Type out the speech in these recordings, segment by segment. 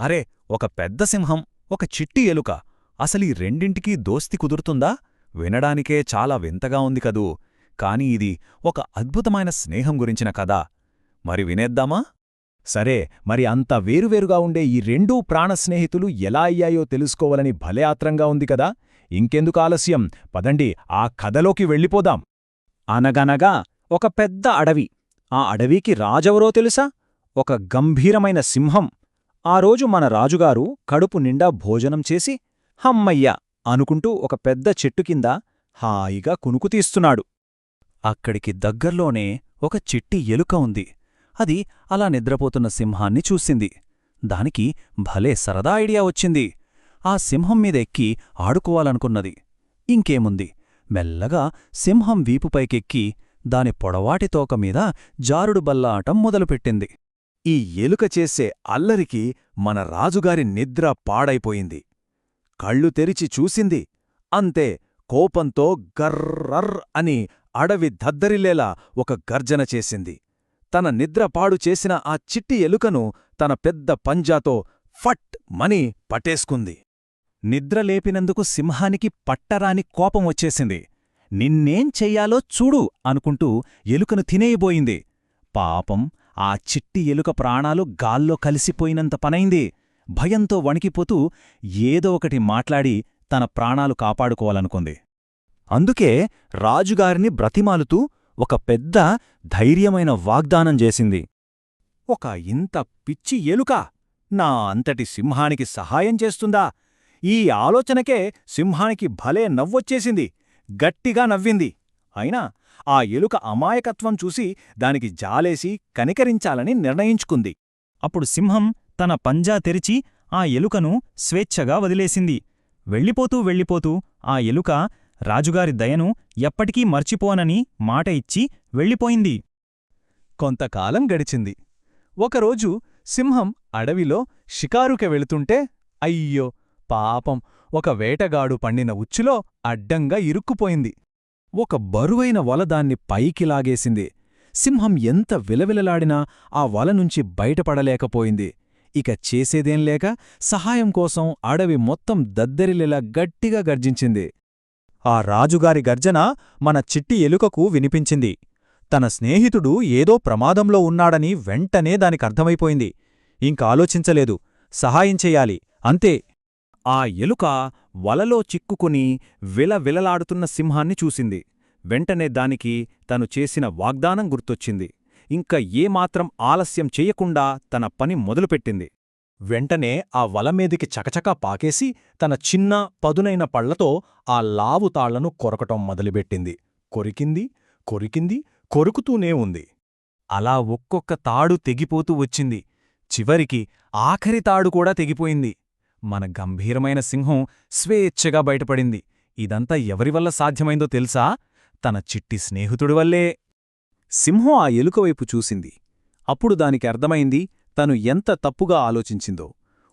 అరే, ఒక పెద్ద సింహం, ఒక చిట్టి ఎలుక, అసలీ రెండింటికీ దోస్తి కుదురుతుందా? వినడానికే చాలా వింతగా ఉంది కదూ. కాని ఇది ఒక అద్భుతమైన స్నేహం గురించిన కథ. మరి వినేద్దామా? సరే, మరి అంత వేరువేరుగా ఉండే ఈ రెండూ ప్రాణస్నేహితులు ఎలా అయ్యాయో తెలుసుకోవాలని భలే ఆత్రంగా ఉంది కదా. ఇంకెందుకు ఆలస్యం, పదండి ఆ కథలోకి వెళ్ళిపోదాం. అనగనగా ఒక పెద్ద అడవి. ఆ అడవికి రాజెవరో తెలుసా? ఒక గంభీరమైన సింహం. ఆ రోజు మన రాజుగారు కడుపు నిండా భోజనం చేసి హమ్మయ్య అనుకుంటూ ఒక పెద్ద చెట్టు కింద హాయిగా కునుకుతీస్తున్నాడు. అక్కడికి దగ్గర్లోనే ఒక చిట్టి ఎలుక ఉంది. అది అలా నిద్రపోతున్న సింహాన్ని చూసింది. దానికి భలే సరదా ఐడియా వచ్చింది. ఆ సింహం మీద ఎక్కి ఆడుకోవాలనుకున్నది. ఇంకేముంది, మెల్లగా సింహం వీపుపైకెక్కి దాని పొడవాటి తోకమీద జారుడు బల్ల ఆటం మొదలుపెట్టింది. ఈ ఎలుక చేసే అల్లరికి మన రాజుగారి నిద్ర పాడైపోయింది. కళ్ళు తెరిచి చూసింది. అంతే, కోపంతో గర్రర్ అని అడవి దద్దరిల్లేలా ఒక గర్జన చేసింది. తన నిద్ర పాడు చేసిన ఆ చిట్టి ఎలుకను తన పెద్ద పంజాతో ఫట్ మని పట్టేసుకుంది. నిద్రలేపినందుకు సింహానికి పట్టరాని కోపం వచ్చేసింది. నిన్నేం చెయ్యాలో చూడు అనుకుంటూ ఎలుకను తినేయబోయింది. పాపం, ఆ చిట్టి ఎలుక ప్రాణాలు గాల్లో కలిసిపోయినంత పనైంది. భయంతో వణికిపోతూ ఏదో ఒకటి మాట్లాడి తన ప్రాణాలు కాపాడుకోవాలనుకుంది. అందుకే రాజుగారిని బ్రతిమాలుతూ ఒక పెద్ద ధైర్యమైన వాగ్దానం చేసింది. ఒక ఇంత పిచ్చి ఎలుక నా అంతటి సింహానికి సహాయం చేస్తుందా? ఈ ఆలోచనకే సింహానికి భలే నవ్వొచ్చేసింది. గట్టిగా నవ్వింది. అయినా ఆ ఎలుక అమాయకత్వం చూసి దానికి జాలేసి కనికరించాలని నిర్ణయించుకుంది. అప్పుడు సింహం తన పంజా తెరిచి ఆ ఎలుకను స్వేచ్ఛగా వదిలేసింది. వెళ్ళిపోతూ ఆ ఎలుక రాజుగారి దయను ఎప్పటికీ మర్చిపోనని మాట ఇచ్చి వెళ్ళిపోయింది. కొంతకాలం గడిచింది. ఒకరోజు సింహం అడవిలో షికారుకి వెళుతుంటే అయ్యో పాపం, ఒక వేటగాడు పన్నిన ఉచ్చులో అడ్డంగా ఇరుక్కుపోయింది. ఒక బరువైన వల దాన్ని పైకి లాగేసింది. సింహం ఎంత విలవిలలాడినా ఆ వలనుంచి బయటపడలేకపోయింది. ఇక చేసేదేం లేక సహాయం కోసం అడవి మొత్తం దద్దరిల్లేలా గట్టిగా గర్జించింది. ఆ రాజుగారి గర్జన మన చిట్టి ఎలుకకు వినిపించింది. తన స్నేహితుడు ఏదో ప్రమాదంలో ఉన్నాడని వెంటనే దానికర్థమైపోయింది. ఇంకాలోచించలేదు, సహాయం చెయ్యాలి, అంతే. ఆ ఎలుక వలలో చిక్కుకుని విలవిలలాడుతున్న సింహాన్ని చూసింది. వెంటనే దానికి తను చేసిన వాగ్దానం గుర్తొచ్చింది. ఇంక ఏమాత్రం ఆలస్యం చెయ్యకుండా తన పని మొదలుపెట్టింది. వెంటనే ఆ వలమీదికి చకచకా పాకేసి తన చిన్న పదునైన పళ్లతో ఆ లావు తాళ్లను కొరకటం మొదలుపెట్టింది. కొరికింది, కొరుకుతూనే ఉంది. అలా ఒక్కొక్క తాడు తెగిపోతూ వచ్చింది. చివరికి ఆఖరి తాడు కూడా తెగిపోయింది. మన గంభీరమైన సింహం స్వేచ్ఛగా బయటపడింది. ఇదంతా ఎవరివల్ల సాధ్యమైందో తెలుసా? తన చిట్టి స్నేహితుడి వల్లే. సింహం ఆ ఎలుకవైపు చూసింది. అప్పుడు దానికి అర్థమైంది తను ఎంత తప్పుగా ఆలోచించిందో.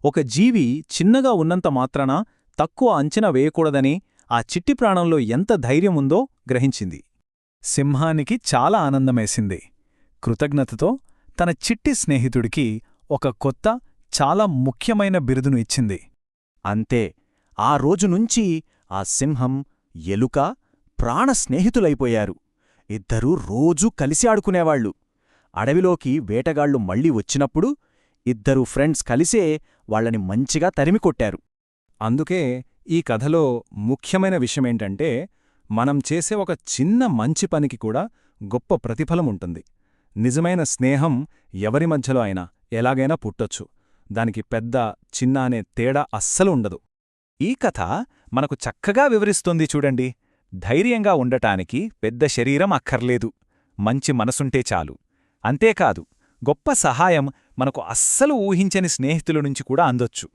ఒక జీవి చిన్నగా ఉన్నంత మాత్రాన తక్కువ అంచనా వేయకూడదని, ఆ చిట్టి ప్రాణంలో ఎంత ధైర్యం ఉందో గ్రహించింది. సింహానికి చాలా ఆనందమేసింది. కృతజ్ఞతతో తన చిట్టి స్నేహితుడికి ఒక కొత్త, చాలా ముఖ్యమైన బిరుదును ఇచ్చింది. అంతే, ఆ రోజునుంచి ఆ సింహం, ఎలుక ప్రాణస్నేహితులైపోయారు. ఇద్దరూ రోజూ కలిసి ఆడుకునేవాళ్లు. అడవిలోకి వేటగాళ్లు మళ్లీ వచ్చినప్పుడు ఇద్దరు ఫ్రెండ్స్ కలిసే వాళ్లని మంచిగా తరిమికొట్టారు. అందుకే ఈ కథలో ముఖ్యమైన విషయమేంటంటే, మనం చేసే ఒక చిన్న మంచి పనికి కూడా గొప్ప ప్రతిఫలముంటుంది. నిజమైన స్నేహం ఎవరి మధ్యలో అయినా ఎలాగైనా పుట్టొచ్చు. దానికి పెద్ద, చిన్న అనే తేడా అస్సలు ఉండదు. ఈ కథ మనకు చక్కగా వివరిస్తోంది చూడండి. ధైర్యంగా ఉండటానికి పెద్ద శరీరం అక్కర్లేదు, మంచి మనసుంటే చాలు. అంతేకాదు, గొప్ప సహాయం మనకు అస్సలు ఊహించని స్నేహితుల నుంచి కూడా అందొచ్చు.